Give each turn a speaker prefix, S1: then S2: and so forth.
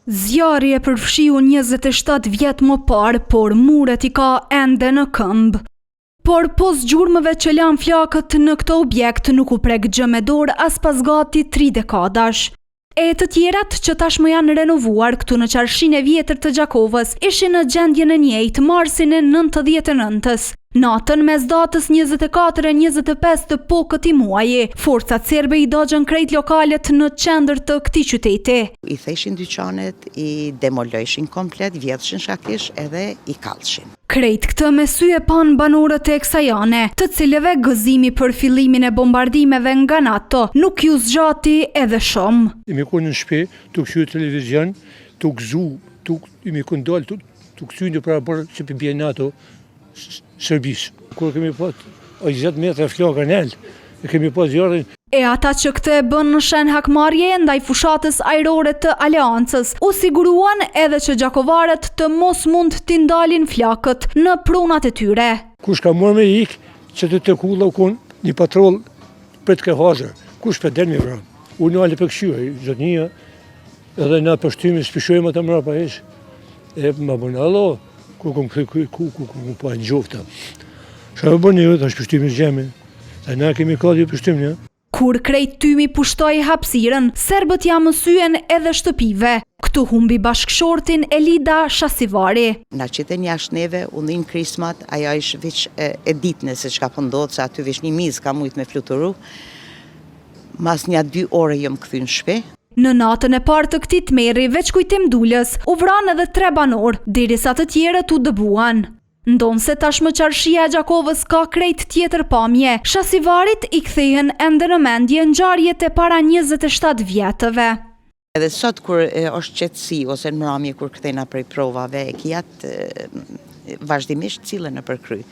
S1: Zjarri e përfshiu 27 vjet më parë, por muret i ka ende në këmbë. Por pos gjurmëve që lan flakët në këtë objekt nuk u prek gjë me dorë as pas gati 3 dekadash. E të tjerat që tashmë janë renovuar këtu në qarkishinë e vjetër të Gjakovës ishin në gjendjen e njëjtë marsin e 99-s. Natën mes datës 24 e 25 të po këtij muaji, forcat serbe I dogjën krejt lokalet në qendër të këtij qyteti.
S2: I theshin dyqanet, I demolojshin komplet, vjedhshin shakisht edhe I kallshin.
S1: Krejt këtë me sy e pan banorët e Eksajane, të cilëve gëzimi për fillimin e bombardimeve nga NATO nuk ju zgjati edhe shumë.
S3: Imi konë në shpe, të kësyu televizion, të gëzu, imi konë dalë, të kësyu një prapër që për bje NATO Serbisë. Kur kemi pat 20 metra flaka nel, e kemi pas zjarrin.
S1: E ata që këtë e bën në shen hakmarrje ndaj fushatës ajrore të Aleancës, u siguruan edhe që gjakovarët të mos mund t'i ndalin flakët në pronat e tyre.
S3: Kush ka marrë me ik, që të kulla u kon një patrol për të ke hazër. Kush për del me vram. Unë ale për këshyë, zotnia, edhe na përshtymi spishojmë atë mrapa ish. E më bënë, allo, ku pa në gjofta. Shka më bënë një, të është pështymi zgjemi. Dhe na kemi kadi pështymi një.
S1: Kur krejt tymi pushtoi hapësirën, serbët ja mësyen edhe shtëpive. Këtu humbi bashkëshortin Elida Shasivari.
S2: Na qiten jashtë neve, u ndin krismat, aja ish viç e ditne se çka po ndodh, se aty vish një mizë ka mujt me fluturu. Mas një 2 ore jëm kthy në shtëpi.
S1: Në natën e parë të këtij tmerri, veç kujtim dulës, u vran edhe 3 banor, derisa të tjerët u dëbuan. Ndonse tashmë qarkishia e Gjakovës ka krejt tjetër pamje, Shasivarit I kthehen ende në mendje ngjarjet e para 27 vjetëve.
S2: Edhe sot kur është qetësi ose në mramje kur kthejna prej provave, kijat vazhdimisht cilën në përkry.